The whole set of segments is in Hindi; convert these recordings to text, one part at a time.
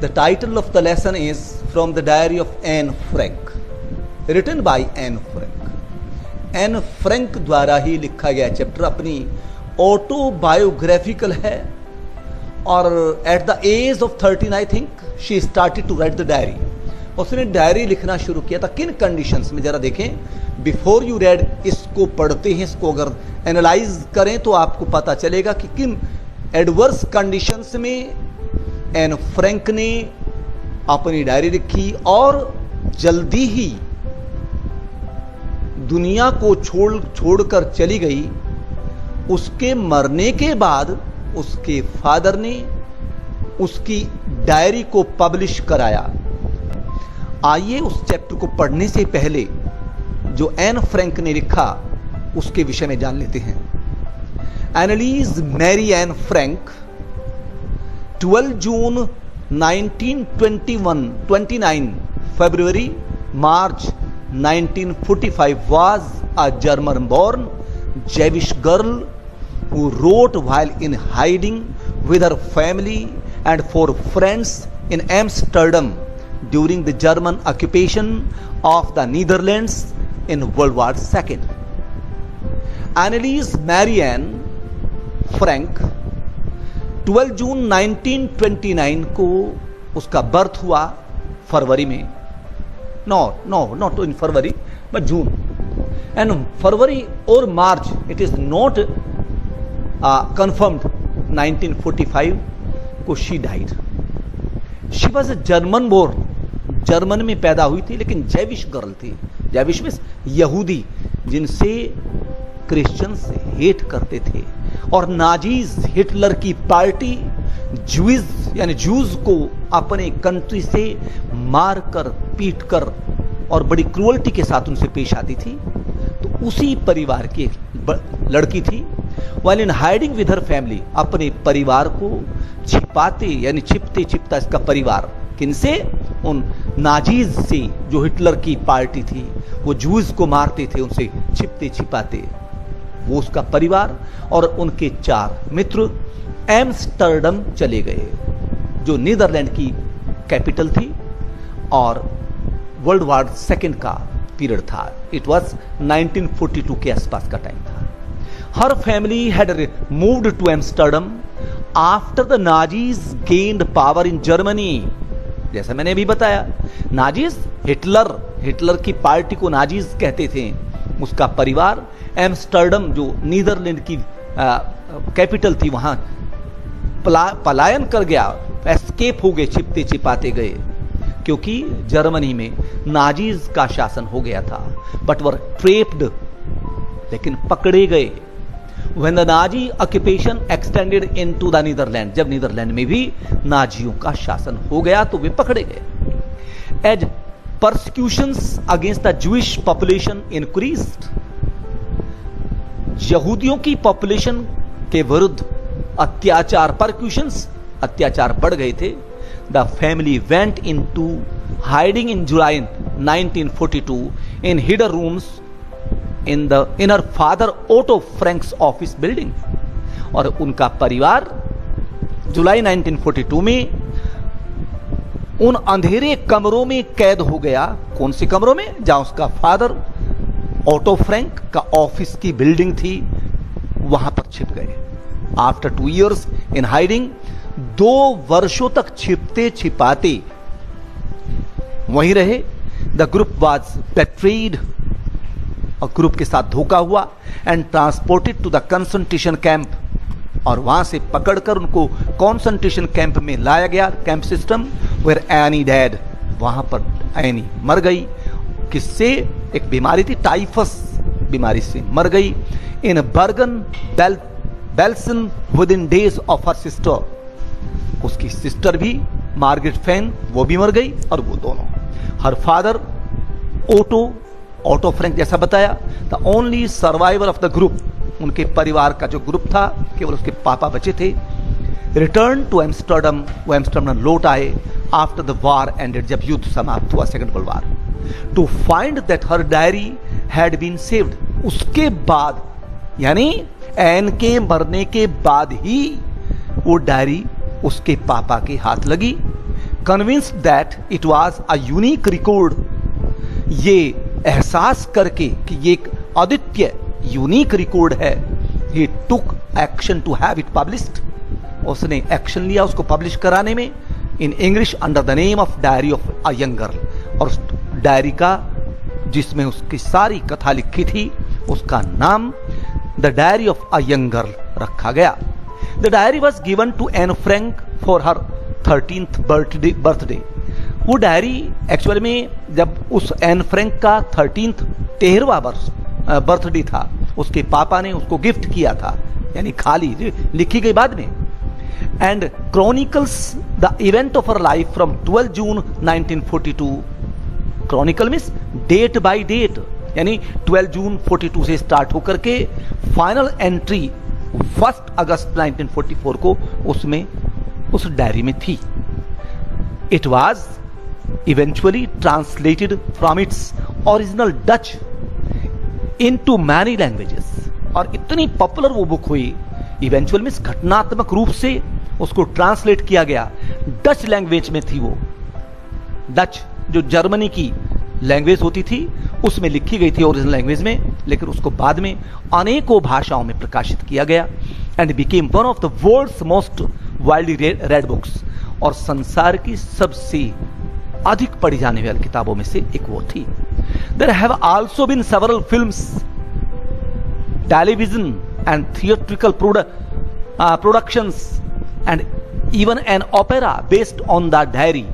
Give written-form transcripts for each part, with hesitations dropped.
The title of the lesson is From the Diary of Anne Frank, written by Anne Frank. Anne Frank द्वारा ही लिखा गया चैप्टर अपनी ऑटोबायोग्राफिकल है और at the age of 13 I think she started to write the diary. उसने डायरी लिखना शुरू किया था. किन कंडीशंस में जरा देखें. बिफोर यू रेड, इसको पढ़ते हैं, इसको अगर एनालाइज करें तो आपको पता चलेगा कि किन एडवर्स कंडीशंस में एन फ्रैंक ने अपनी डायरी लिखी और जल्दी ही दुनिया को छोड़कर चली गई. उसके मरने के बाद उसके फादर ने उसकी डायरी को पब्लिश कराया. आइए उस चैप्टर को पढ़ने से पहले जो एन फ्रैंक ने लिखा उसके विषय में जान लेते हैं. Annelies Marie Anne Frank 12 June 1921, 29 February, March 1945 was a German-born Jewish girl who wrote while in hiding with her family and 4 friends in Amsterdam during the German occupation of the Netherlands in World War II. Annelies Marianne Frank 12 June 1929 को उसका बर्थ हुआ फरवरी में. Not in February but June. And February और March it is not confirmed. 1945 को she died. She was a German born. German में पैदा हुई थी लेकिन जैविश गर्ल थी. जैविश मीन्स यहूदी, जिनसे क्रिश्चियंस हेट करते थे और नाजीज हिटलर की पार्टी ज्यूज यानी जूज को अपने कंट्री से मारकर पीटकर और बड़ी क्रूअल्टी के साथ उनसे पेश आती थी. तो उसी परिवार की लड़की थी. While in hiding with her family, अपने परिवार को छिपाते यानी छिपते छिपता इसका परिवार किनसे, उन नाजीज से जो हिटलर की पार्टी थी, वो जूज को मारते थे, उनसे छिपते छिपाते. वो उसका परिवार और उनके 4 मित्र एम्स्टर्डम चले गए जो नीदरलैंड की कैपिटल थी और वर्ल्ड वॉर II का पीरियड था. इट वॉज 1942 के आसपास का टाइम था. Her family had moved to Amsterdam after the Nazis gained power in Germany. जैसा मैंने अभी बताया, नाजीज हिटलर की पार्टी को नाजीज कहते थे. उसका परिवार एम्स्टर्डम जो नीदरलैंड की कैपिटल थी वहां पलायन कर गया. एस्केप हो गए, छिपते छिपाते गए क्योंकि जर्मनी में नाजीज का शासन हो गया था. बट वर ट्रेप्ड, लेकिन पकड़े गए. When the Nazi occupation extended into the Netherland, जब नीदरलैंड में भी नाजियों का शासन हो गया तो वे पकड़े गए. As persecutions against the Jewish population increased, यहूदियों की पॉपुलेशन के विरुद्ध अत्याचार, अत्याचार बढ़ गए थे. The family went into hiding in July 1942 in hidden rooms in her father Otto Frank's office building. और उनका परिवार जुलाई 1942 में उन अंधेरे कमरों में कैद हो गया. कौन से कमरों में? जहां उसका फादर ओटो फ्रैंक का ऑफिस की बिल्डिंग थी, वहां पर छिप गए. आफ्टर 2 years इन हाइडिंग, 2 वर्षों तक छिपते छिपाते वहीं रहे. द ग्रुप वाज बेट्रेड, और ग्रुप के साथ धोखा हुआ. And transported to the concentration camp, और वहां से पकड़कर उनको कंसंट्रेशन कैंप में लाया गया. Camp system where Anne died, वहां पर एनी मर गई. किससे? एक बीमारी थी, टाइफस बीमारी से मर गई. In Bergen Belsen within days of her sister, उसकी सिस्टर भी मार्गरेट फैन, वो भी मर गई. और वो दोनों, हर फादर ओटो फ्रैंक जैसा बताया, the only survivor of the group, उनके परिवार का जो ग्रुप था केवल उसके पापा बचे थे. रिटर्न टू एम्स्टर्डम, वो एम्स्टर्डम लौट आए आफ्टर द वॉर एंडेड, जब युद्ध समाप्त हुआ, second world war. To find that her diary had been saved. उसके बाद, यानी एन के मरने के बाद ही वो डायरी उसके पापा के हाथ लगी। Convinced that it was a unique record, ये एहसास करके कि ये एक अद्वितीय यूनिक रिकॉर्ड है, he took action to have it published. उसने एक्शन लिया उसको पब्लिश कराने में, in English under the name of diary of a young girl. और उस डायरी का जिसमें उसकी सारी कथा लिखी थी उसका नाम the diary of a young girl रखा गया। The diary was given to Anne Frank for her 13th birthday. वो डायरी एक्चुअल में जब उस एन फ्रैंक का 13वां बर्थडे था, उसके पापा ने उसको गिफ्ट किया था, यानी खाली लिखी गई बाद में। And chronicles the event of her life from 12 June 1942। Chronicle means date by date, यानी 12 जून 42 से स्टार्ट होकर के फाइनल एंट्री 1 अगस्त 1944 को उसमें उस डायरी में थी। It was eventually translated from its original Dutch into many languages. और इतनी पॉपुलर वो बुक हुई, इवेंचुअल मीन्स घटनात्मक रूप से उसको ट्रांसलेट किया गया। डच लैंग्वेज में थी वो, डच जो जर्मनी की लैंग्वेज होती थी उसमें लिखी गई थी ओरिजिनल लैंग्वेज में, लेकिन उसको बाद में अनेकों भाषाओं में प्रकाशित किया गया। And became one of the world's most widely read books. और संसार की सबसे अधिक पढ़ी जाने वाली किताबों में से एक वो थी। There have also been several films, television and theatrical productions and even an opera based on the diary.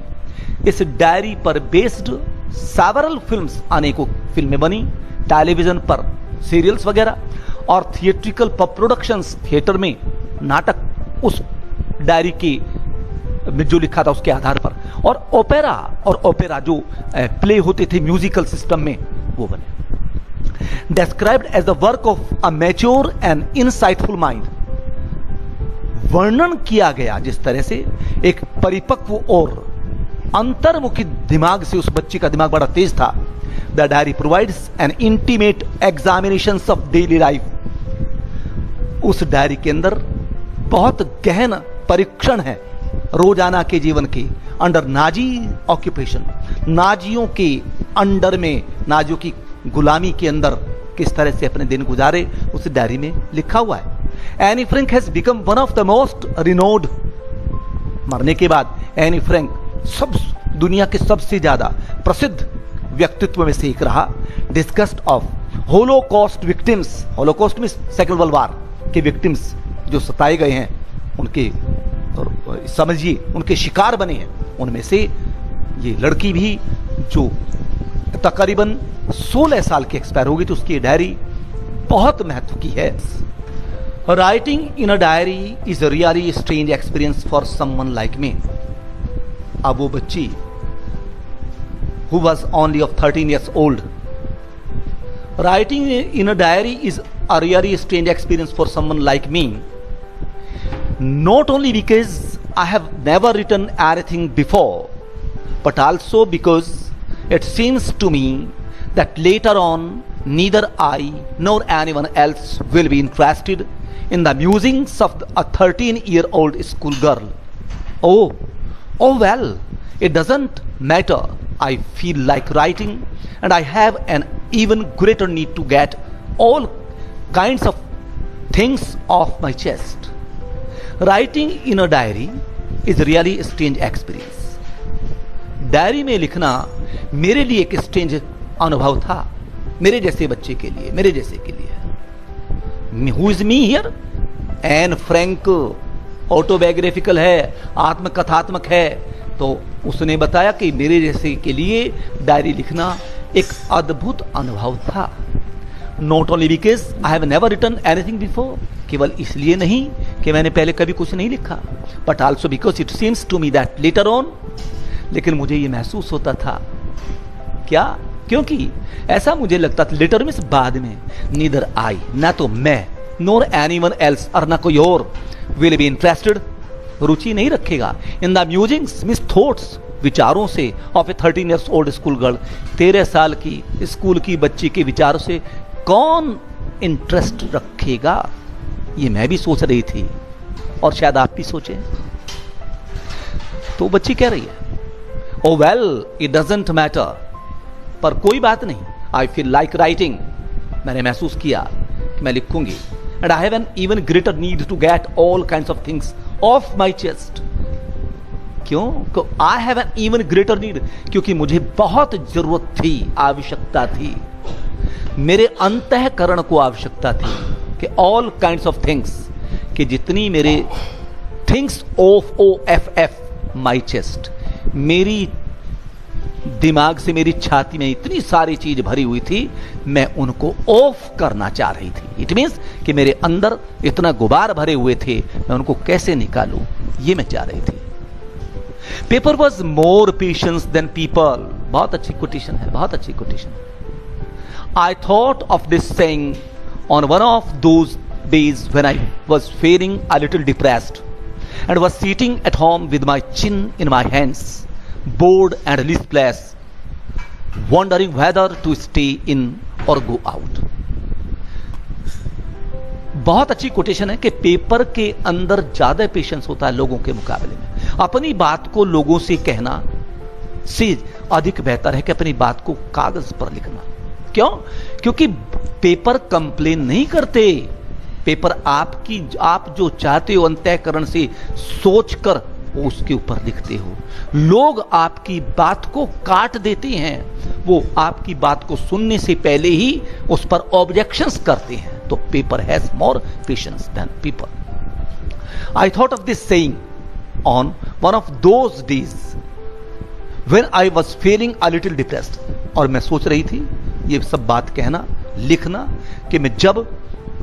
इस डायरी पर बेस्ड सेवरल फिल्म्स, अनेकों फिल्में बनी, टेलीविजन पर सीरियल्स वगैरह, और थिएट्रिकल प्रोडक्शंस, थिएटर में नाटक उस डायरी की जो लिखा था उसके आधार पर, और ओपेरा जो प्ले होते थे म्यूजिकल सिस्टम में वो बने। Described as the work of a mature and insightful mind. वर्णन किया गया जिस तरह से एक परिपक्व और अंतर्मुखी दिमाग से, उस बच्ची का दिमाग बड़ा तेज था। The diary provides N intimate examination of daily life. उस डायरी के अंदर बहुत गहन परीक्षण है रोजाना के जीवन के, अंडर नाजी ऑक्यूपेशन, नाजियों के अंडर में, नाजियों की गुलामी के अंदर किस तरह से अपने दिन गुजारे, उस डायरी में लिखा हुआ है। Anne Frank has become one of the most renowned. मरने के बाद एनी फ्रैंक सब दुनिया के सबसे ज्यादा प्रसिद्ध व्यक्तित्व में से एक रहा। Discussed of Holocaust victims. Holocaust में सेकंड वर्ल्ड वॉर के विक्टिम्स जो सताए गए हैं, उनके समझिए उनके शिकार बने हैं, उनमें से ये लड़की भी जो तकरीबन 16 साल की एक्सपायर हो गई थी, उसकी डायरी बहुत महत्व की है। Writing in a diary is a really strange experience for someone like me. अब वो बच्ची who was only of 13 years old. Writing in a diary is a really strange experience for someone like me. Not only because I have never written anything before, but also because it seems to me that later on neither I nor anyone else will be interested in the musings of a 13-year-old schoolgirl. Oh well, it doesn't matter. I feel like writing, and I have an even greater need to get all kinds of things off my chest. Writing in a diary is really a strange experience. Diary में लिखना मेरे लिए एक स्ट्रेंज अनुभव था, मेरे जैसे बच्चे के लिए, मेरे जैसे के लिए। Who is me here? Anne Frank autobiographical है, आत्मकथात्मक है। तो उसने बताया कि मेरे जैसे के लिए डायरी लिखना एक अद्भुत अनुभव था। Not only because I have never written anything before, केवल इसलिए नहीं कि मैंने पहले कभी कुछ नहीं लिखा, but also because it seems to me that later on, लेकिन मुझे ये महसूस होता था क्या, क्योंकि ऐसा मुझे लगता था लेटर मीन्स बाद में, नीदर आई, ना तो मैं, नोर एनीवन एल्स, और ना कोई और, विल बी इंटरेस्टेड, रुचि नहीं रखेगा, in the musings means thoughts, विचारों से of A 13 years old school girl, 13 साल की स्कूल की बच्ची के विचारों से कौन इंटरेस्ट रखेगा? ये मैं भी सोच रही थी और शायद आप भी सोचें। तो बच्ची कह रही है, ओ वेल इट डजंट मैटर, पर कोई बात नहीं, आई फील लाइक राइटिंग, मैंने महसूस किया कि मैं लिखूंगी, and I have an even greater need to get all kinds of things off my chest. क्यों? I have an even greater need, क्योंकि मुझे बहुत जरूरत थी, आवश्यकता थी, मेरे अंतःकरण को आवश्यकता थी कि ऑल काइंड्स ऑफ थिंग्स, कि जितनी मेरे things of OFF my chest, मेरी दिमाग से मेरी छाती में इतनी सारी चीज भरी हुई थी, मैं उनको ऑफ करना चाह रही थी। इट मीन्स कि मेरे अंदर इतना गुबार भरे हुए थे, मैं उनको कैसे निकालूं, ये मैं चाह रही थी। Paper was more patience than people, बहुत अच्छी कोटेशन है, बहुत अच्छी quotation. I thought of this saying on one of those days when I was feeling a little depressed and was sitting at home with my chin in my hands, bored and listless, wondering whether to stay in or go out. बहुत अच्छी कोटेशन है कि पेपर के अंदर ज्यादा पेशेंस होता है लोगों के मुकाबले में। अपनी बात को लोगों से कहना से अधिक बेहतर है कि अपनी बात को कागज पर लिखना। क्यों? क्योंकि पेपर कंप्लेन नहीं करते, पेपर आप जो चाहते हो अंतःकरण से सोचकर उसके ऊपर लिखते हो। लोग आपकी बात को काट देते हैं, वो आपकी बात को सुनने से पहले ही उस पर ऑब्जेक्शंस करते हैं। तो paper has more patience than people. I thought of this saying on one of those days when I was feeling a little depressed, और मैं सोच रही थी ये सब बात कहना, लिखना, कि मैं जब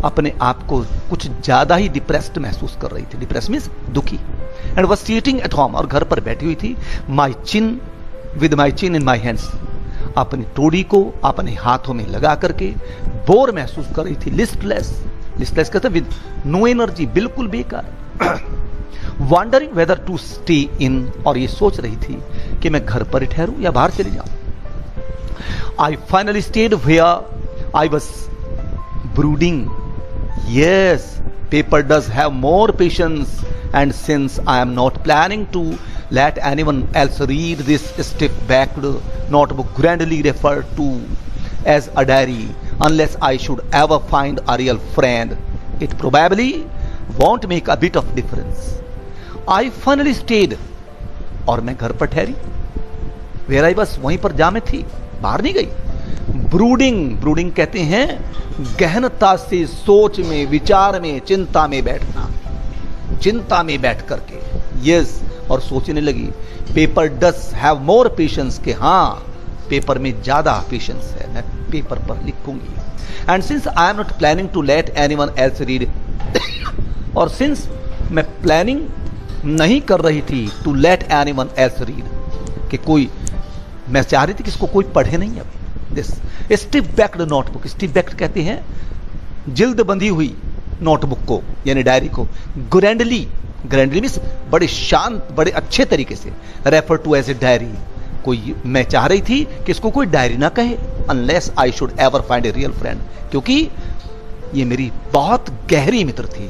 अपने आप को कुछ ज्यादा ही डिप्रेस्ड महसूस कर रही थी। डिप्रेस मीन्स दुखी। And was sitting at home, और घर पर बैठी हुई थी, माई चिन with my chin in my hands, अपनी टोड़ी को अपने हाथों में लगा करके बोर महसूस कर रही थी। लिस्टलेस कहते विद नो एनर्जी, बिल्कुल बेकार। Wondering whether to stay in, और ये सोच रही थी कि मैं घर पर ठहरूं या बाहर चली जाऊं। I finally stayed where I was brooding. Yes, paper does have more patience, and since I am not planning to let anyone else read this stiff-backed notebook grandly referred to as a diary, unless I should ever find a real friend, it probably won't make a bit of difference. I finally stayed, और मैं घर पर ठहरी। Where I was, वहीं पर जहां मैं थी, बाहर नहीं गई। ब्रूडिंग कहते हैं गहनता से सोच में, विचार में, चिंता में बैठना, चिंता में बैठ करके। यस, और सोचने लगी। Paper does have more patience, के हाँ पेपर में ज्यादा पेशेंस है, मैं पेपर पर लिखूंगी। And since I am not planning to let anyone else read, और सिंस मैं प्लानिंग नहीं कर रही थी to let anyone else read, कि कोई, मैं चाह रही थी कि इसको कोई पढ़े नहीं। अभी this stiff backed notebook, stiff backed कहते हैं जिल्द बंधी हुई नोटबुक को, यानी डायरी को, ग्रैंडली मीन्स बड़े शांत, बड़े अच्छे तरीके से, refer to as a diary. कोई, मैं चाह रही थी कि इसको कोई डायरी ना कहे, unless I should ever find a real friend, क्योंकि ये मेरी बहुत गहरी मित्र थी,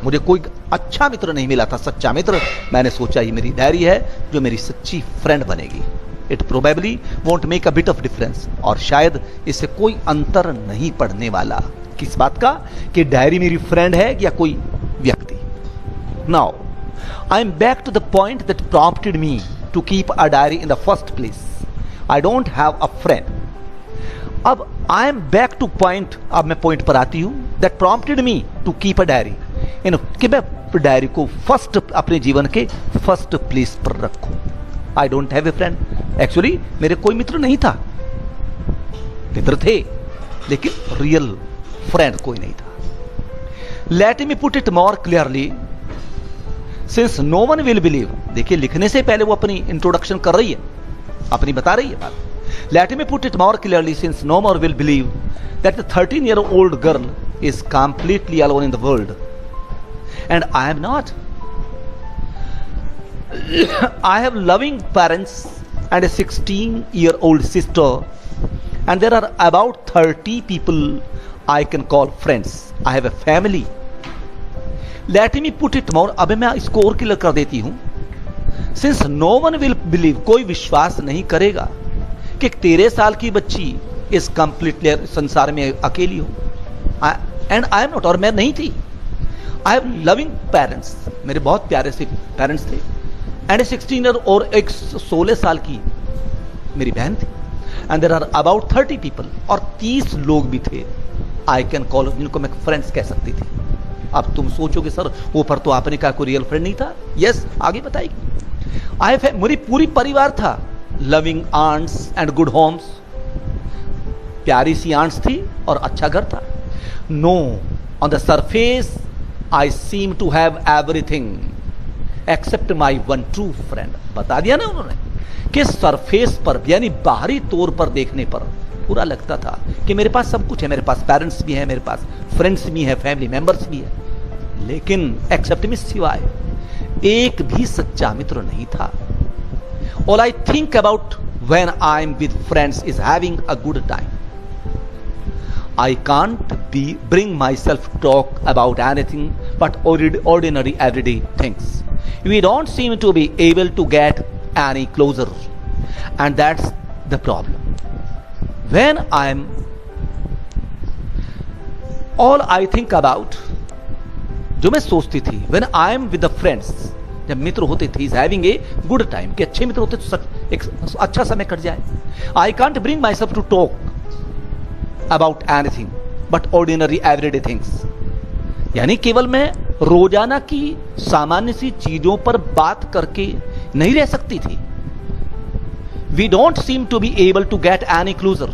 मुझे कोई अच्छा मित्र नहीं मिला था, सच्चा मित्र। मैंने सोचा ये मेरी डायरी है जो मेरी सच्ची फ्रेंड बनेगी। It probably won't make a bit of difference, और शायद इससे कोई अंतर नहीं पड़ने वाला। किस बात का? कि डायरी मेरी फ्रेंड है या कोई व्यक्ति। Now I am back to the point that prompted me to keep a diary in the first place. I don't have a friend. अब I am back to point, अब मैं पॉइंट पर आती हूं, that prompted me to keep a diary in, कि मैं डायरी को फर्स्ट, अपने जीवन के फर्स्ट प्लेस पर रखूं। आई don't have a friend, actually मेरे कोई मित्र नहीं था, मित्र थे लेकिन रियल फ्रेंड कोई नहीं था। Let me put it more clearly, since no one will believe. देखिए, लिखने से पहले वो अपनी इंट्रोडक्शन कर रही है, अपनी बता रही है बात। Let me put it more clearly, since no more will believe that the 13-year-old girl is completely alone in the world, and I am not. I have loving parents and a 16-year-old sister, and there are about 30 people I can call friends. I have a family. Let me put it more. अब मैं इसको और क्लियर कर देती हूं. Since no one will believe, कोई विश्वास नहीं करेगा कि 13 साल की बच्ची इस कंप्लीटली संसार में अकेली हो. एंड आई एम नॉट, और मैं नहीं थी. आई हैव लविंग पेरेंट्स, मेरे बहुत प्यारे से पेरेंट्स थे. एंड 16 ईयर और एक 16 साल की मेरी बहन थी. And there are about 30 people, और 30 लोग भी थे आई कैन कॉल, जिनको मैं फ्रेंड्स कह सकती थी. अब तुम सोचोगे सर वो पर तो आपने कहा कोई रियल फ्रेंड नहीं था. यस, आगे बताइए. आई हैव, मेरी पूरी परिवार था. Loving aunts and good homes, प्यारी सी आंट्स थी और अच्छा घर था. No, on the surface I seem to have everything except my one true friend. बता दिया ना उन्होंने कि सरफेस पर यानी बाहरी तौर पर देखने पर पूरा लगता था कि मेरे पास सब कुछ है. मेरे पास पेरेंट्स भी हैं, मेरे पास फ्रेंड्स भी हैं, फैमिली मेंबर्स भी हैं, लेकिन एक्सेप्ट में सिवाय एक भी सच्चा मित्र नहीं था. All I think about when I'm with friends is having a good time. I can't bring myself to talk about anything but ordinary everyday things. We don't seem to be able to get any closer, and that's the problem. When all I think about, जो मैं सोचती थी, when I'm with the friends, जब मित्र होते थे, is having a good time, कि अच्छे मित्र होते तो एक अच्छा समय कट जाए. I can't bring myself to talk about anything but ordinary everyday things. यानी केवल मैं रोजाना की सामान्य सी चीजों पर बात करके नहीं रह सकती थी. We don't seem to be able to get any closer.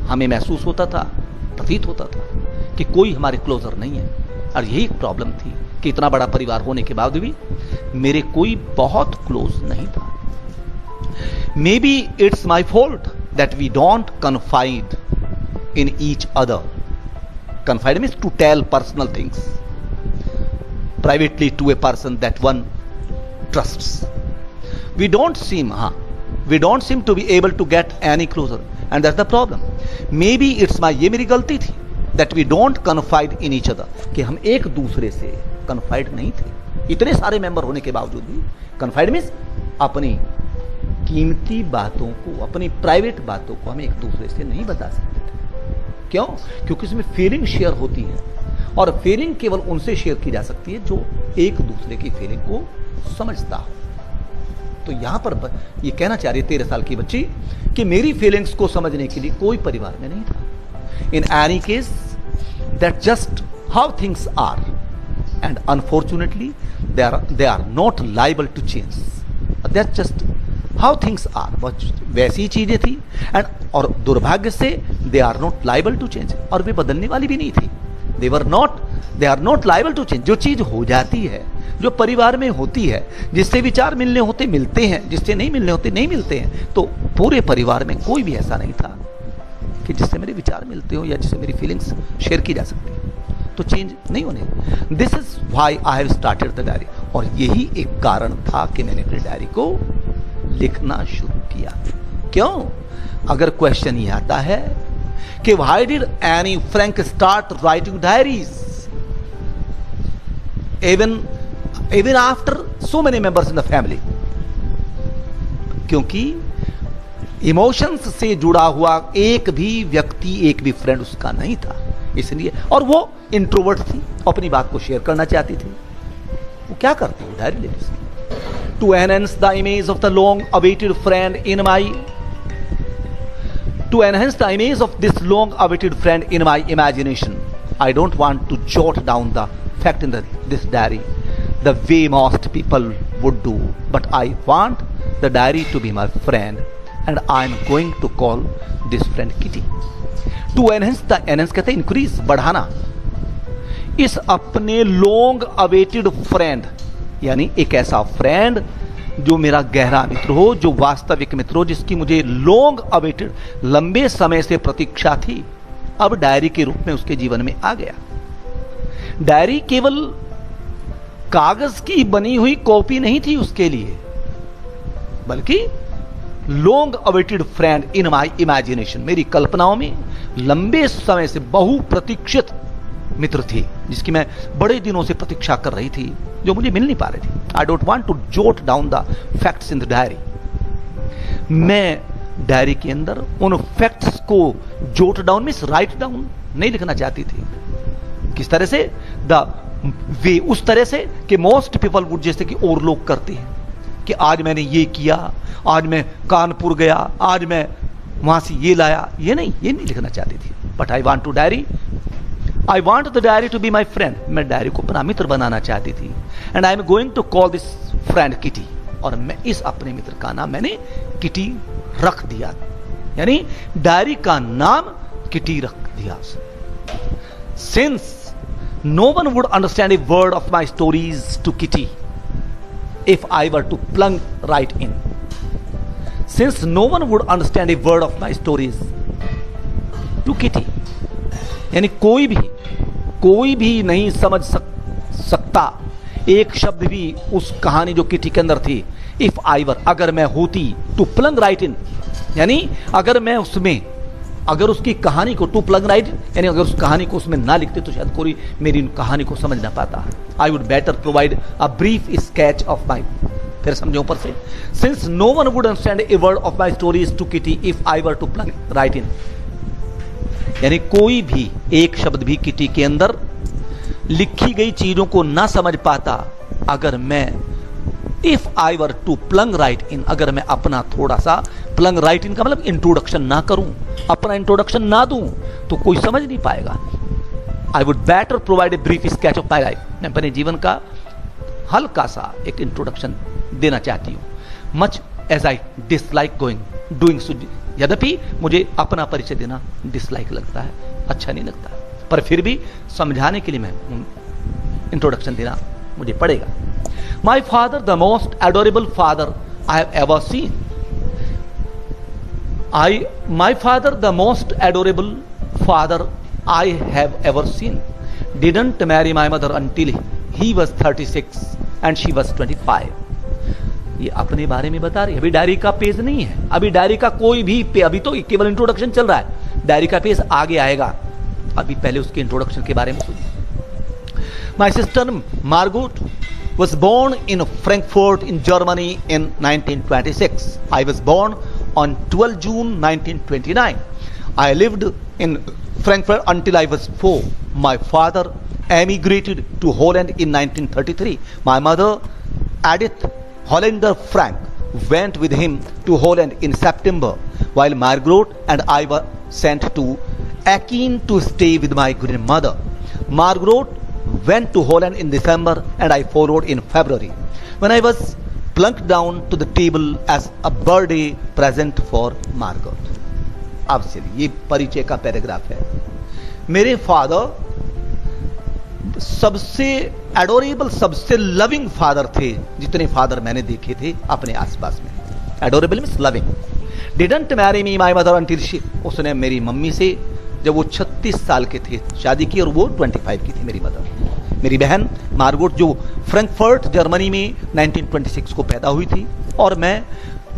हमें महसूस होता था, प्रतीत होता था कि कोई हमारे क्लोजर नहीं है. और यही प्रॉब्लम थी कि इतना बड़ा परिवार होने के बाद भी मेरे कोई बहुत क्लोज नहीं था. Maybe it's my fault that we don't confide in each other. Confide means to tell personal things privately to a person that one trusts. We don't seem to be able to get any closer, and that's the problem. Maybe it's my, ये मेरी गलती थी, that we don't confide in each other, कि हम एक दूसरे से confide नहीं थे. इतने सारे मेंबर होने के बावजूद भी confide means अपनी कीमती बातों को, अपनी प्राइवेट बातों को हम एक दूसरे से नहीं बता सकते थे. क्यों? क्योंकि इसमें फीलिंग शेयर होती है, और फीलिंग केवल उनसे शेयर की जा सकती है जो एक दूसरे की फीलिंग को समझता हो. तो यहां पर ये कहना चाह रही है 13 साल की बच्ची कि मेरी फीलिंग्स को समझने के लिए कोई परिवार में नहीं था. In any case that just how things are, and unfortunately they are not liable to change. That just how things are, वैसी चीजें थी. एंड और दुर्भाग्य से they are not liable to change, और वे बदलने वाली भी नहीं थी. They are not liable to change. जो चीज हो जाती है, जो परिवार में होती है, जिससे विचार मिलने होते मिलते हैं, जिससे नहीं मिलने होते नहीं मिलते हैं. तो पूरे परिवार में कोई भी ऐसा नहीं था कि जिससे मेरे विचार मिलते हो या जिससे मेरी फीलिंग्स शेयर की जा सकती है. तो चेंज नहीं होने. This is why I have started the diary. और यही एक कारण था कि मैंने अपनी डायरी को लिखना शुरू किया. क्यों? अगर क्वेश्चन ये आता है कि why did Anne Frank start writing diaries even after so many members in the family, क्योंकि इमोशंस से जुड़ा हुआ एक भी व्यक्ति, एक भी फ्रेंड उसका नहीं था. इसलिए, और वो इंट्रोवर्ट थी, अपनी बात को शेयर करना चाहती थी. वो क्या करती है? डायरी लेती थी. To enhance the image of the long-awaited friend in my imagination, I don't want to jot down the fact in this diary the way most people would do, but I want the diary to be my friend, and I'm going to call this friend Kitty. To enhance कहते हैं increase, बढ़ाना. इस अपने long-awaited friend, यानी एक ऐसा फ्रेंड जो मेरा गहरा मित्र हो, जो वास्तविक मित्र हो, जिसकी मुझे लॉन्ग अवेटेड, लंबे समय से प्रतीक्षा थी, अब डायरी के रूप में उसके जीवन में आ गया. डायरी केवल कागज की बनी हुई कॉपी नहीं थी उसके लिए, बल्कि long awaited friend in my imagination, मेरी कल्पनाओं में लंबे समय से बहुप्रतीक्षित मित्र थे, जिसकी मैं बड़े दिनों से प्रतीक्षा कर रही थी, जो मुझे मिल नहीं पा रहे थे। I don't want to jot down the facts in the diary. मैं डायरी के अंदर उन फैक्ट्स को jot down means write down नहीं लिखना चाहती थी। किस तरह से? द वे, उस तरह से कि मोस्ट पीपल वुड, जैसे कि और लोग करते हैं कि आज मैंने ये किया, आज मैं कानपुर गया, आज मैं वहां से ये लाया। ये नहीं लिखना चाहती थी। But I want the diary to be my friend. मैं डायरी को अपना मित्र बनाना चाहती थी। And I am going to call this friend Kitty. और मैं इस अपने मित्र का नाम मैंने किटी रख दिया, यानी डायरी का नाम किटी रख दिया। Since no one would understand a word of my stories to Kitty if I were to plunk right in. Since no one would understand a word of my stories to Kitty, यानी कोई भी नहीं समझ सकता एक शब्द भी उस कहानी जो किटी के अंदर थी। इफ आई वर, अगर मैं होती, टू प्लंग राइट इन, यानी अगर उसकी कहानी को, टू प्लग राइट, यानी अगर उस कहानी को उसमें ना लिखते तो शायद कोई मेरी कहानी को समझ ना पाता। I would better provide a brief sketch of my, फिर समझो ऊपर से, since no one would understand a word of my stories to Kitty if I were to plug right in, यानी कोई भी एक शब्द भी किटी के अंदर लिखी गई चीजों को ना समझ पाता अगर मैं, if I were to plunge right in, अगर मैं अपना थोड़ा सा, प्लंग राइट इन का मतलब इंट्रोडक्शन ना करूं, अपना इंट्रोडक्शन ना दूं, तो कोई समझ नहीं पाएगा। आई would better provide a brief sketch of my life, मैं अपने जीवन का हल्का सा एक इंट्रोडक्शन देना चाहती हूं। Much as I dislike doing so, यद्यपि मुझे अपना परिचय देना डिसलाइक लगता है, अच्छा नहीं लगता, पर फिर भी समझाने के लिए मैं इंट्रोडक्शन देना मुझे पड़ेगा। My father, the most adorable father I have ever seen. My father, the most adorable father I have ever seen, didn't marry my mother until he was 36 and she was 25. ये अपने बारे में बता रही है, अभी डायरी का पेज नहीं है, अभी डायरी का कोई भी अभी तो केवल इंट्रोडक्शन चल रहा है, डायरी का पेज आगे आएगा, अभी पहले उसके इंट्रोडक्शन के बारे में सुनिए। My sister Margot was born in Frankfurt in Germany in 1926. I was born on 12 June 1929. I lived in Frankfurt until I was 4. My father emigrated to Holland in 1933. My mother, Edith Hollander Frank, went with him to Holland in September, while Margot and I were sent to Aachen to stay with my grandmother. Margot went to Holland in December and I followed in February, when I was plunked down to the table as a birthday present for Margot. अब चलिए, ये परिचय का पैराग्राफ है। मेरे फादर सबसे एडोरेबल, सबसे लविंग फादर थे जितने फादर मैंने देखे थे अपने आसपास में। Adorable means loving. Didn't marry me my mother until she, उसने मेरी मम्मी से जब वो 36 साल के थे शादी की, और वो 25 की थी मेरी मदर। मेरी बहन मार्गोट जो फ्रैंकफर्ट जर्मनी में 1926 को पैदा हुई थी और मैं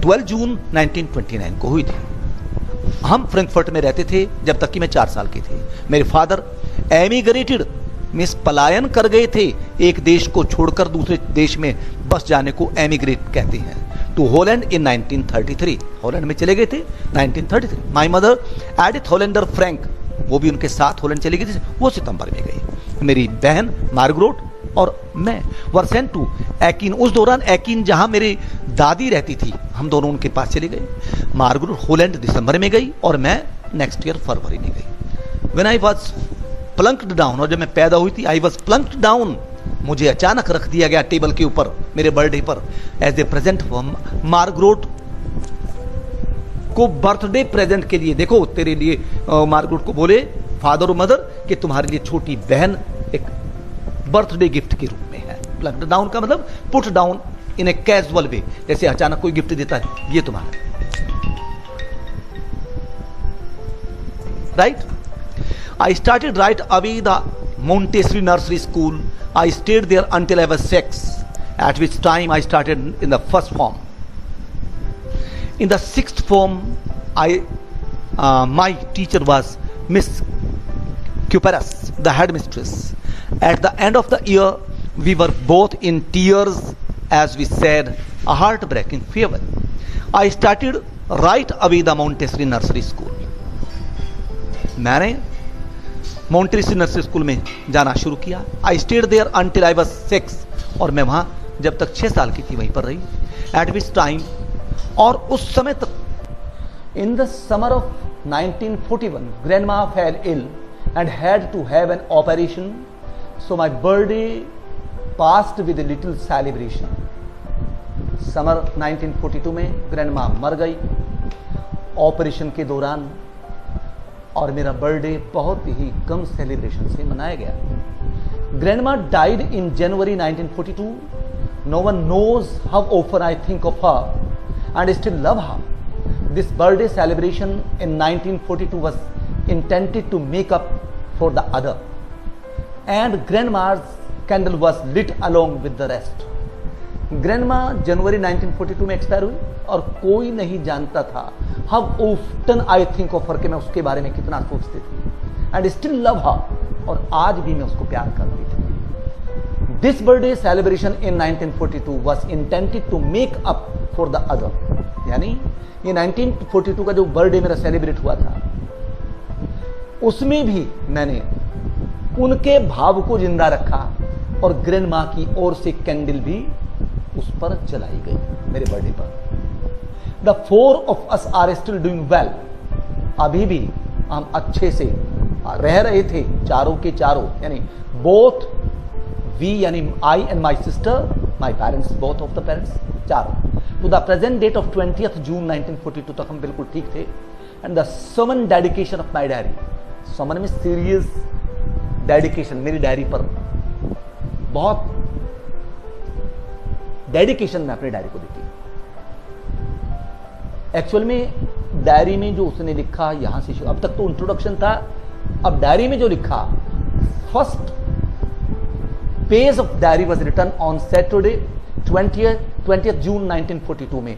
12 जून 1929 को हुई थी। हम फ्रैंकफर्ट में रहते थे जब तक कि मैं 4 साल की थी। मेरे फादर एमिग्रेटेड मींस पलायन कर गए थे, एक देश को छोड़कर दूसरे देश में बस जाने को एमिग्रेट कहते हैं, टू हॉलैंड इन 1933। हॉलैंड में चले गए थे 1933। माई मदर एडिथ होलेंडर फ्रैंक, वो भी उनके साथ हॉलैंड चली गई थी, वो सितंबर में गई। मेरी बहन मार्गरोट और मैं वर सेंट टू एकिन। उस दौरान एकिन जहां मेरी दादी रहती थी, हम दोनों उनके पास चले गए। मार्गरोट हॉलैंड दिसंबर में गई और मैं नेक्स्ट ईयर फरवरी में गई। व्हेन आई वाज प्लंक्ड डाउन, और जब मैं पैदा हुई थी, आई वाज प्लंक्ड डाउन, मुझे अचानक रख दिया गया टेबल के ऊपर मेरे बर्थडे पर एज ए प्रेजेंट। मार्गरोट को बर्थडे प्रेजेंट के लिए, देखो तेरे लिए मार्गरोट को बोले फादर और मदर कि तुम्हारे लिए छोटी बहन एक बर्थडे गिफ्ट के रूप में है। प्लग्ड डाउन का मतलब put down in a casual way, जैसे अचानक कोई गिफ्ट देता है, ये तुम्हारा, right. I started right away the Montessori Nursery School. I stayed there until I was 6, at which time I started in the first form. In the 6th form, my teacher was Miss Cuperas, the headmistress. At the end of the year, we were both in tears as we said a heartbreaking farewell. I started right away the Montessori Nursery School. मैंने मोंटेसरी नर्सरी स्कूल में जाना शुरू किया. I stayed there until I was 6, और मैं वहां जब तक 6 साल की थी वहीं पर रही. एट विच टाइम, और उस समय तक, in the summer of 1941 grandma fell ill and had to have an operation, so my birthday passed with a little celebration. Summer 1942 में ग्रैंडमा मर गई ऑपरेशन के दौरान, और मेरा बर्थडे बहुत ही कम सेलिब्रेशन से मनाया गया. Grandma died in January 1942. No one knows how often I think of her and still love her. This birthday celebration in 1942 was intended to make up for the other, and grandma's candle was lit along with the rest. Grandma जनवरी 1942 में एक्सपायर हुई, और कोई नहीं जानता था how often I think of her, कि मैं उसके बारे में कितना सोचती थी. एंड स्टिल लव हर, और आज भी मैं उसको प्यार करती थी. This birthday celebration in 1942 was intended to make up for the other. यानी ये 1942 का जो बर्थडे मेरा सेलिब्रेट हुआ था, उसमें भी मैंने उनके भाव को जिंदा रखा, और ग्रैंडमा की ओर से कैंडल भी उस पर जलाई गई मेरे बर्थडे पर. द 4 of us are still doing well. अभी भी हम अच्छे से रह रहे थे, चारों के चारों, यानी बोथ वी, यानी I and my sister, my parents, both of the parents, चारों. To the present date of 20th June 1942 तक हम बिल्कुल ठीक थे. And the solemn dedication of my diary, solemn में सीरियस डेडिकेशन, मेरी डायरी पर बहुत डेडिकेशन में अपनी डायरी को देती. एक्चुअल में डायरी में जो उसने लिखा, यहां से अब तक तो इंट्रोडक्शन था, अब डायरी में जो लिखा, first page of diary was written on Saturday 20th June 1942 में.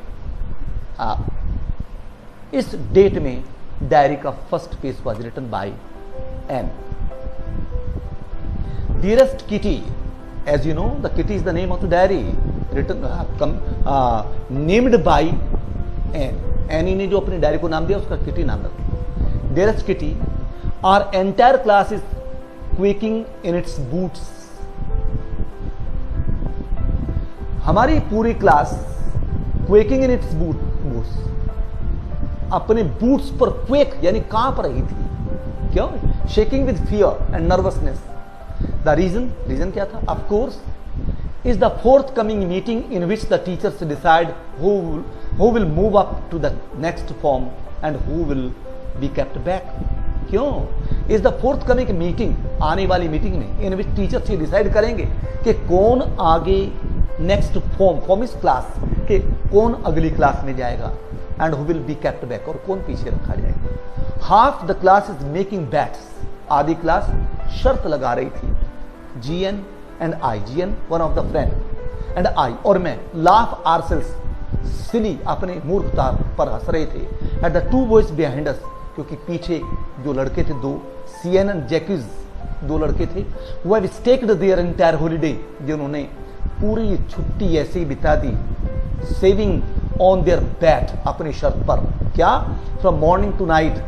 इस डेट में डायरी का first page was written by M. Dearest Kitty, as you know, the kitty is the name of the diary, written named by Anne. Annie ने जो अपनी डायरी को नाम दिया, उसका किटी नाम रखा. Dearest Kitty, our entire class is quaking in its boots. हमारी पूरी class quaking in its boots, अपने बूट्स पर क्वेक यानी कांप रही थी. क्यों? Shaking with fear and nervousness. The reason क्या था? Of course, is the forthcoming meeting in which the teachers decide who will move up to the next form and who will be kept back. क्यों? Is the forthcoming meeting, आने वाली मीटिंग में, in which teachers ये decide करेंगे कि कौन आगे next form is class, कि कौन अगली क्लास में जाएगा, and who will be kept back, और कौन पीछे रखा जाएगा. Half the class is making bets. आधी क्लास शर्त लगा रही थी. GN and I, GN one of the friend, and I, और मैं, laugh ourselves silly, अपने मूर्खता पर हंस रहे थे. At the two boys behind us, क्योंकि पीछे जो लड़के थे, दो CN and Jacques, दो लड़के थे, who have staked their entire holiday, जिन्होंने पूरी छुट्टी ऐसे ही बिता दी, saving on their bet, अपनी शर्त पर. क्या? From morning to night,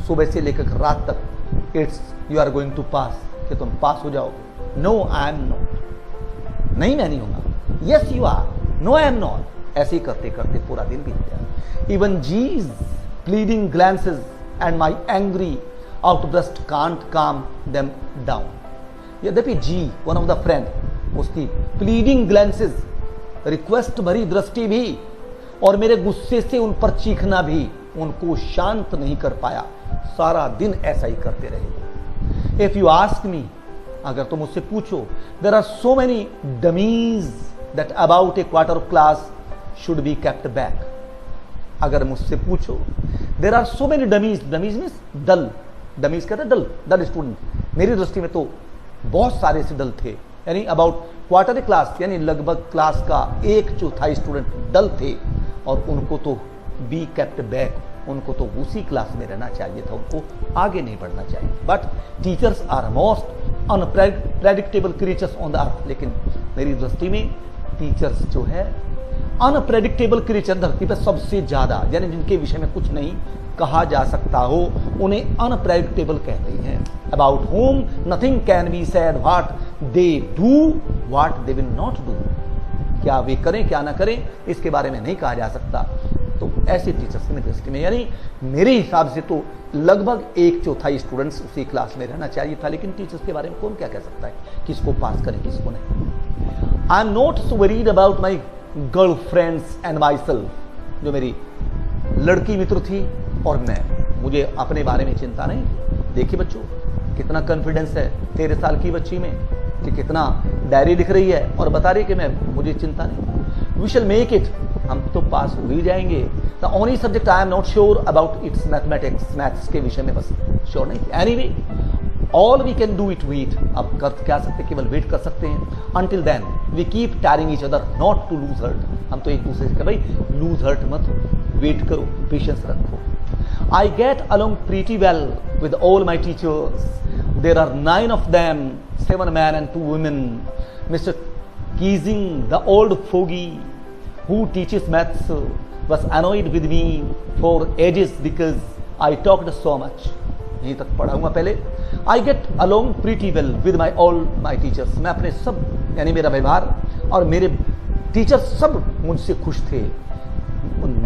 सुबह से लेकर रात तक, it's you are going to pass, कि तुम पास हो जाओगे. नो आई एम नॉट, नहीं मैं नहीं होगा. Yes you are, no I am not. ऐसे ही करते करते पूरा दिन बीत गया. Even G's pleading glances and my angry outburst can't calm them down. यद्यपि G one of the friend, उसकी प्लीडिंग ग्लैंसेस, रिक्वेस्ट भरी दृष्टि भी, और मेरे गुस्से से उन पर चीखना भी उनको शांत नहीं कर पाया. सारा दिन ऐसा ही करते रहे. If you ask me, अगर तुम मुझसे पूछो, there are so many dummies that about a quarter of class should be kept back. अगर मुझसे पूछो, there are so many dummies means dull. dummies कहते हैं dull student. मेरी दृष्टि में तो बहुत सारे से डल थे, यानी अबाउट क्वार्टर क्लास, यानी लगभग क्लास का 1/4 स्टूडेंट डल थे, और उनको तो बी केप्ट बैक, उनको तो उसी क्लास में रहना चाहिए था, उनको आगे नहीं बढ़ना चाहिए। But teachers are most unpredictable creatures on the earth. लेकिन मेरी दृष्टि में टीचर्स जो है अनप्रेडिक्टेबल क्रीचर धरती पर सबसे ज्यादा, यानी जिनके विषय में कुछ नहीं कहा जा सकता हो, उन्हें अनप्रेडिक्टेबल कहते हैं। About home nothing can be said, what they do what they will not do, क्या वे करें क्या ना करें इसके बारे में नहीं कहा जा सकता। तो ऐसे टीचर्स की दृष्टि में, यानी मेरे हिसाब से तो लगभग 1/4 स्टूडेंट्स उसी क्लास में रहना चाहिए था। लेकिन टीचर्स के बारे में कौन क्या कह सकता है, किसको पास करें किसको नहीं। आई am not so worried about my girl friends and my self. जो मेरी लड़की मित्र थी और मैं, मुझे अपने बारे में चिंता नहीं। देखिए बच्चों, कितना कॉन्फिडेंस है 13 साल की बच्ची में कि कितना डायरी लिख रही है और बता रही है कि मुझे चिंता नहीं, वी शैल मेक इट, हम तो पास हो ही जाएंगे। The only subject I am not sure about it's mathematics, maths के विषय में बस श्योर नहीं। Anyway all we can do it wait, अब कर क्या सकते, केवल वेट कर सकते हैं। Until then we keep tiring each other not to lose hurt, हम तो एक दूसरे से भाई लूज हर्ट मत हो, वेट करो, पेशेंस रखो। I get along pretty well with all my teachers. There are 9 of them, 7 men and 2 women. Mr. Keesing, the old fogey who teaches maths, was annoyed with me for ages because I talked so much. यहीं तक पढ़ाऊंगा पहले। I get along pretty well with all my teachers. मैं अपने सब, यानी मेरा व्यवहार और मेरे टीचर सब मुझसे खुश थे।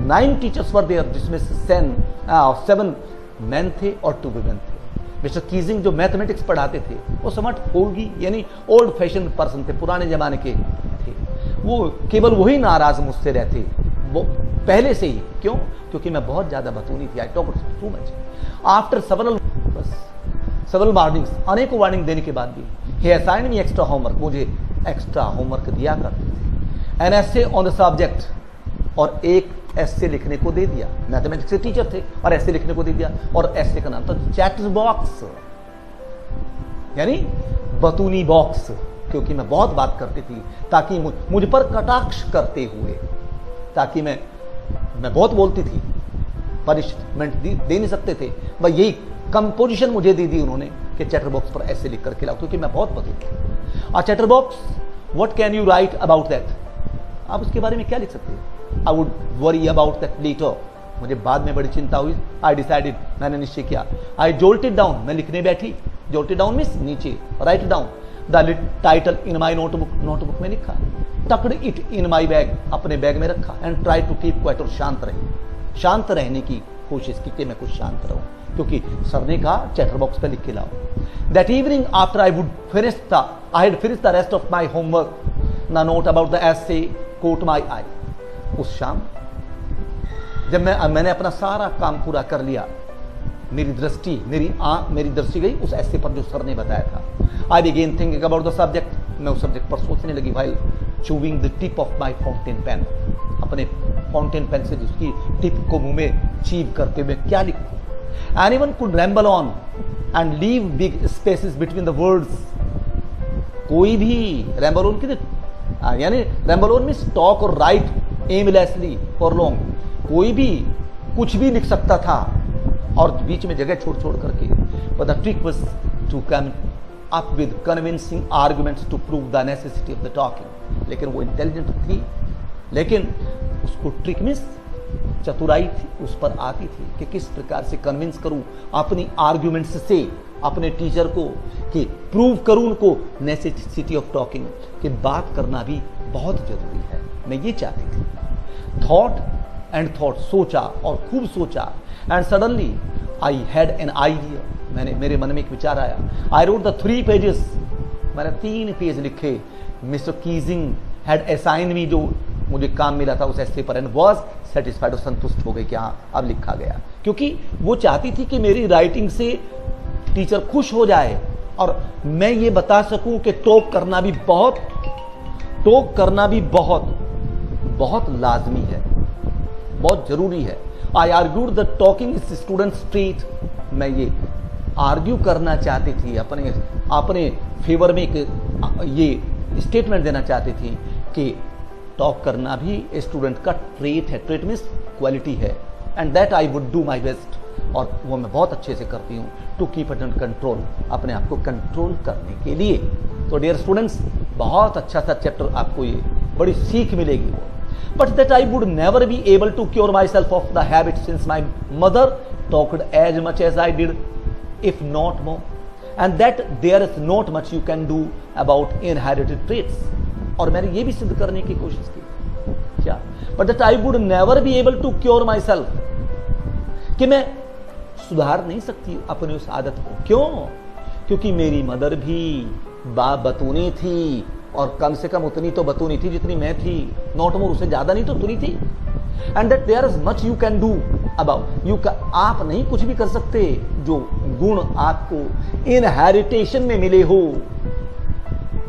9 टीचर्स वर देयर, जिसमें से 7 मैन थे और 2 वुमेन थे। मिस्टर कीजिंग जो मैथमेटिक्स पढ़ाते थे वो समट होगी, यानी ओल्ड फैशन पर्सन थे, पुराने जमाने के थे। वो केवल वही नाराज मुझसे रहते, वो पहले से ही। क्यों? क्योंकि मैं बहुत ज्यादा बतूनी थी। I talk too much. After several warnings, अनेकों वार्निंग देने के बाद भी, ही असाइन्ड मी एक्स्ट्रा होमवर्क, मुझे एक्स्ट्रा होमवर्क दिया करते थे। An essay on the subject, और एक ऐसे लिखने को दे दिया। मैथमेटिक्स के टीचर थे और ऐसे लिखने को दे दिया, और ऐसे का नाम था चैटर बॉक्स, यानी बतूनी बॉक्स, क्योंकि मैं बहुत बात करती थी, ताकि मुझ पर कटाक्ष करते हुए, ताकि मैं बहुत बोलती थी, पनिशमेंट दे नहीं सकते थे, भाई यही कंपोजिशन मुझे दे दी उन्होंने कि चैटर बॉक्स पर ऐसे लिख कर खिलाओ, क्योंकि मैं बहुत बतूनी थी। और chatter box, what can you write about that, आप उसके बारे में क्या लिख सकते हैं? I would worry about that later, मुझे बाद में बड़ी चिंता हुई। आई डिसाइडेड, मैंने निश्चय किया। आई जोल्टेड डाउन, मैं लिखने बैठी। जोल्टेड डाउन मींस नीचे, write down the title in my notebook में लिखा। Tucked it in my bag, अपने बैग में रखा। And try to keep quiet, और शांत रहने की कोशिश की कि मैं कुछ शांत रहूं, क्योंकि सर ने कहा चैटर बॉक्स पे लिख के लाओ। That evening after I had finish the rest of my homework, the note about the essay caught my eye. उस शाम जब मैंने अपना सारा काम पूरा कर लिया, मेरी दृष्टि गई उस ऐसे पर जो सर ने बताया था। I began thinking about the subject, मैं उस सब्जेक्ट पर सोचने लगी। While chewing the tip of my fountain pen, अपने फाउंटेन पेन से उसकी टिप को मुंह में चीव करके मैं क्या लिखूं। Anyone could ramble on and leave big spaces between the words, कोई भी रैम्बल ऑन की, यानी रैम्बल ऑन मींस टॉक और राइट एमलेसली फॉर लॉन्ग, कोई भी कुछ भी लिख सकता था और बीच में जगह छोड़ करके। But the trick was to come up with convincing arguments to prove the necessity of the talking. लेकिन वो इंटेलिजेंट थी, लेकिन उसको ट्रिक मींस चतुराई थी, उस पर आती थी कि किस प्रकार से कन्विंस करूं अपनी आर्ग्यूमेंट्स से अपने टीचर को, कि प्रूव करूं उनको नेसेसिटी ऑफ टॉकिंग, कि बात करना भी बहुत जरूरी है। मैं ये चाहती थी। थॉट, सोचा और खूब सोचा। And suddenly I had an idea, मेरे मन में एक विचार आया। आई रोट द 3 पेजेस, मैंने 3 पेज लिखे। मिस्टर कीजिंग हैड असाइन मी, जो मुझे काम मिला था उस ऐसे पर, एंड वॉज सेटिस्फाइड, और संतुष्ट हो गए कि हाँ अब लिखा गया, क्योंकि वो चाहती थी कि मेरी राइटिंग से टीचर खुश हो जाए और मैं ये बता सकूं कि टॉक करना भी बहुत लाजमी है, बहुत जरूरी है। I argued the talking is student street, मैं ये आर्ग्यू करना चाहती थी, अपने अपने फेवर में एक ये स्टेटमेंट देना चाहती थी कि टॉक करना भी स्टूडेंट का ट्रेट है, ट्रेट मीन्स क्वालिटी है, and that I would do my best, और वो मैं बहुत अच्छे से करती हूँ, to keep it under control, अपने आप को कंट्रोल करने के लिए। तो डियर स्टूडेंट्स, बहुत अच्छा सा चैप्टर, आपको ये बड़ी सीख मिलेगी वो। But that I would never be able to cure myself of the habit since my mother talked as much as I did, if not more, and that there is not much you can do about inherited traits. और मैंने ये भी सिद्ध करने की कोशिश की, क्या, but that I would never be able to cure myself, कि मैं सुधार नहीं सकती अपनी उस आदत को। क्यों? क्योंकि मेरी मदर भी बतूनी थी, और कम से कम उतनी तो बतूनी थी जितनी मैं थी, नॉट मोर, उससे ज्यादा नहीं तो तुनी थी। And that there is much you can do about you, आप नहीं कुछ भी कर सकते जो गुण आपको इनहेरिटेशन में मिले हो,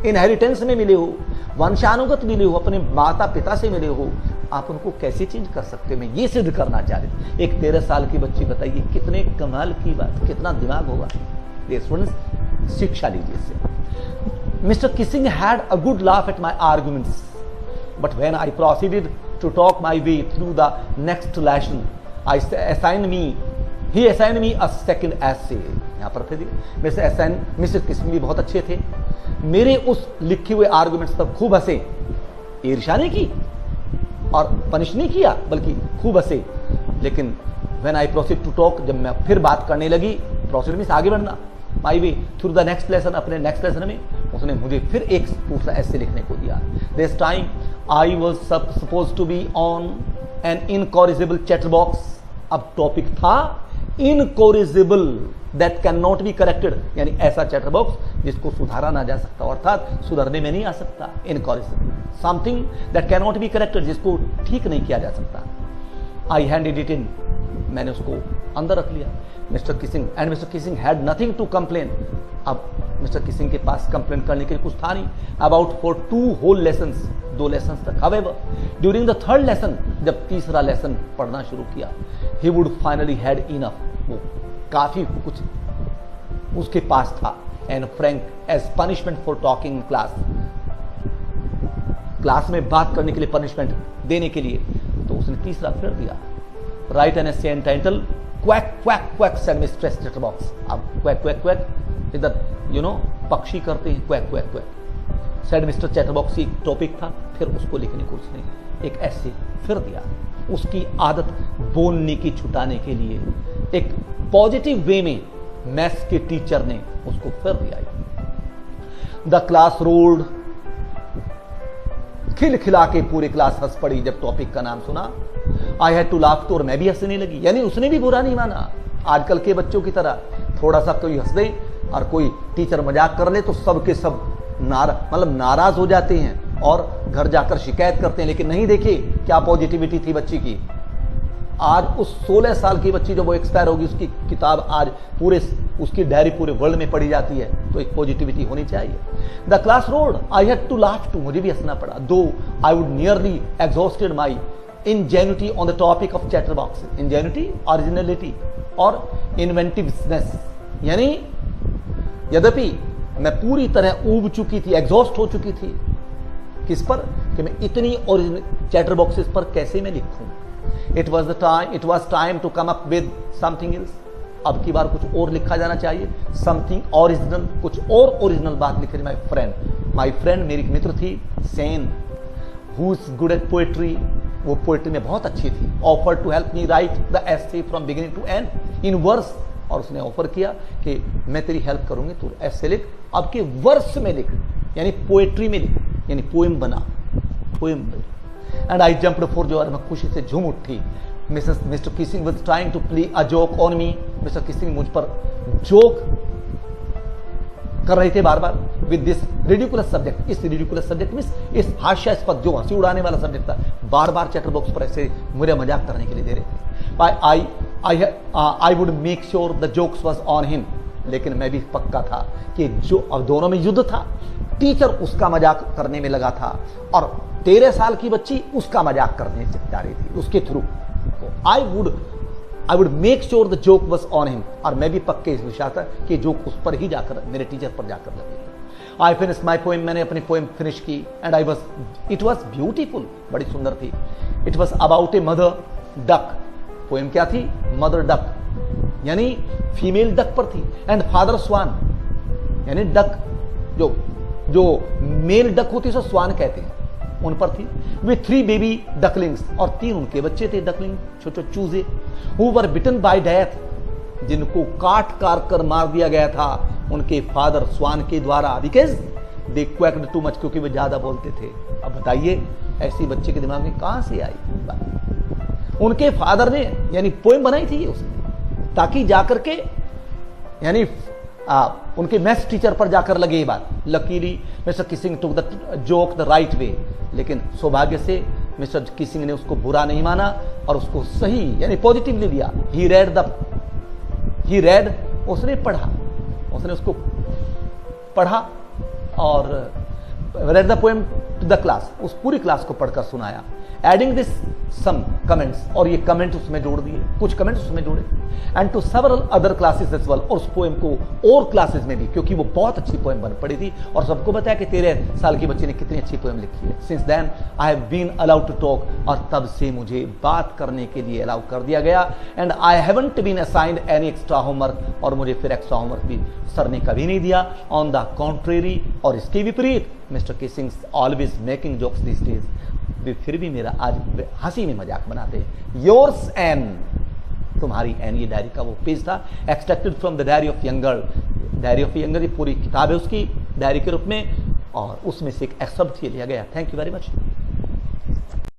इनहेरिटेंस में मिले हो, वंशानुगत मिले हो, अपने माता पिता से मिले हो, आप उनको कैसे चेंज कर सकते हो? मैं ये सिद्ध करना चाह रही थी। एक 13 साल की बच्ची, बताइए कितने कमाल की बात, कितना दिमाग होगा। स्टूडेंट्स, शिक्षा लीजिए इससे। Mr. Kissing had a good laugh at my arguments, but when I proceeded to talk my way through the next lesson, he assigned me a second essay. यहाँ पर थे मिस्टर किसिंग भी बहुत अच्छे थे, मेरे उस लिखे हुए आर्गुमेंट्स पर खूब हंसे, ईर्ष्या नहीं की और पनिश नहीं किया, बल्कि खूब हंसे। लेकिन when I proceed to talk, जब मैं फिर बात करने लगी, प्रोसीड मीन्स आगे बढ़ना, my way through the next lesson, अपने नेक्स्ट लेसन में उसने मुझे फिर एक दूसरा ऐसे लिखने को दिया। This time I was suppose to be on an incorrigible chatterbox. अब टॉपिक था incorrigible, that can not be corrected, यानी ऐसा चैटर बॉक्स जिसको सुधारा ना जा सकता, अर्थात सुधरने में नहीं आ सकता। Incorrigible, something that can not be corrected, जिसको ठीक नहीं किया जा सकता। आई हैंडेड इट इन, मैंने उसको अंदर रख लिया। Mr Keesing had nothing to complain. अब मिस्टर किसिंग के पास कंप्लेन करने के लिए कुछ था नहीं। About for 2 whole lessons, 2 lesson तक। However during the 3rd lesson, जब तीसरा लेसन पढ़ना शुरू किया, he would finally had enough, वो काफी कुछ उसके पास था। And Frank as punishment for talking class, class में बात करने के लिए पनिशमेंट देने के लिए, तो उसने तीसरा फिर दिया। Write an essay entitled quack quack quack said mistress chatterbox. अब क्वैक क्वैक क्वैक इधर पक्षी करते हैं, quack quack quack said mister chatterbox एक टॉपिक था, फिर उसको लिखने को उसने एक ऐसे फिर दिया। उसकी आदत बोलने की छुटाने के लिए एक पॉजिटिव वे में मैथ्स के टीचर ने उसको फिर दिया। द क्लास रोल्ड, खिलखिला के पूरी क्लास हंस पड़ी जब टॉपिक का नाम सुना। आई हैड टू लाफ, तो और मैं भी हंसने लगी, यानी उसने भी बुरा नहीं माना। आजकल के बच्चों की तरह थोड़ा सा कोई हंस दे और कोई टीचर मजाक कर ले तो सबके सब नाराज हो जाते हैं और घर जाकर शिकायत करते हैं। लेकिन नहीं, देखिए क्या पॉजिटिविटी थी बच्ची की। आज उस 16 साल की बच्ची, जब वो एक्सपायर होगी, उसकी किताब आज पूरे, उसकी डायरी पूरे वर्ल्ड में पढ़ी जाती है, तो एक पॉजिटिविटी होनी चाहिए। The class roared, I had to laugh too, मुझे भी हंसना पड़ा। Though I would nearly exhausted my ingenuity on the topic of chatterbox. Ingenuity, originality और inventiveness, यानी यद्यपि मैं पूरी तरह ऊब चुकी थी, एग्जॉस्ट हो चुकी थी, किस पर, कि मैं इतनी ओरिजिनल चैटर बॉक्सेस पर कैसे मैं लिखूं। It was time to come up with something else. अब की बार कुछ और लिखा जाना चाहिए, समथिंग ओरिजिनल, कुछ और ओरिजिनल बात लिखी। माई फ्रेंड मेरी मित्र थी, Sanne, who is good at poetry, वो पोएट्री में बहुत अच्छी थी। Offer to help me write the essay from beginning to end in verse, और उसने ऑफर किया कि मैं तेरी हेल्प करूंगी, तू ऐसे लिख, अब के वर्स में लिख, यानी पोएट्री में लिख, यानी पोएम बना, poem. And I jumped for joy, मैं खुशी से झूम उठी। Mister Keesing was trying to play a joke on me. Mister Keesing मुझ पर जोक कर रहे थे बार बार विद दिस रिडिकुलस सब्जेक्ट। इस रिडिकुलस सब्जेक्ट में, इस हास्यास्पद, जो हंसी उड़ाने वाला सब्जेक्ट था, बार बार चैटर बॉक्स पर ऐसे मुझे मजाक करने के लिए दे रहे थे। I would make sure the jokes was on him, लेकिन मैं भी पक्का था कि जो अब दोनों में युद्ध था, टीचर उसका मजाक करने में लगा था और 13 साल की बच्ची उसका मजाक करने जा रही थी उसके through. I would I would make sure the joke was on him, और मैं भी पक्के इस विश्वास था कि जोक उस पर ही जाकर, मेरे टीचर पर जाकर लगेगी। आई फिनिश माई पोएम, मैंने अपनी पोएम फिनिश की, and I was, it was beautiful, बड़ी सुंदर थी। It was about a mother duck. Poem क्या थी? मदर डक, यानी फीमेल डक पर थी, एंड फादर स्वान, यानी डक जो मेल डक होती है उसे स्वान कहते हैं, उन पर थी। वे 3 बेबी डकलिंग्स, और 3 उनके बच्चे थे डकलिंग, छोटे चूजे, who were bitten by death, जिनको काट कर मार दिया गया था उनके फादर स्वान के द्वारा, बिकॉज दे क्वैक्ड टू मच, क्योंकि वे ज्यादा बोलते थे। अब बताइए ऐसी बच्चे के दिमाग में कहां से आई बात? उनके फादर ने, यानी पोएम बनाई थी उसने, ताकि जाकर के, यानी उनके मैथ्स टीचर पर जाकर लगे ये बात। Luckily mister Keesing took the joke the right way, लेकिन सौभाग्य से मिस्टर किसिंग ने उसको बुरा नहीं माना और उसको सही, यानी पॉजिटिवली लिया। ही रेड, उसने पढ़ा, उसने उसको पढ़ा और read the poem to the class, उस पूरी क्लास को पढ़कर सुनाया। एडिंग दिस सम कमेंट्स, और ये कमेंट उसमें जोड़ दिए, कुछ कमेंट्स उसमें जोड़े, and to several other classes as well, और उस पोएम को और क्लासेस में भी, क्योंकि वो बहुत अच्छी पोएम बन पड़ी थी, और सबको बताया कि 13 साल की बच्ची ने कितनी अच्छी पोएम लिखी है। Since then I have been allowed to talk, और तब से मुझे बात करने के लिए अलाउ कर दिया गया, and I haven't been assigned any extra homework, और मुझे फिर एक्स्ट्रा होमवर्क भी सर ने कभी नहीं दिया। ऑन द कॉन्ट्रेरी, और इसके विपरीत, Mr Keesing always making jokes this days, वे फिर भी मेरा आज हंसी में मजाक बनाते हैं। योर्स एन, तुम्हारी एन, ये डायरी का वो पेज था, extracted from the diary of younger. Diary of younger ये पूरी किताब है उसकी डायरी के रूप में, और उसमें से एक एक्सर्प्ट लिया गया। Thank you very much.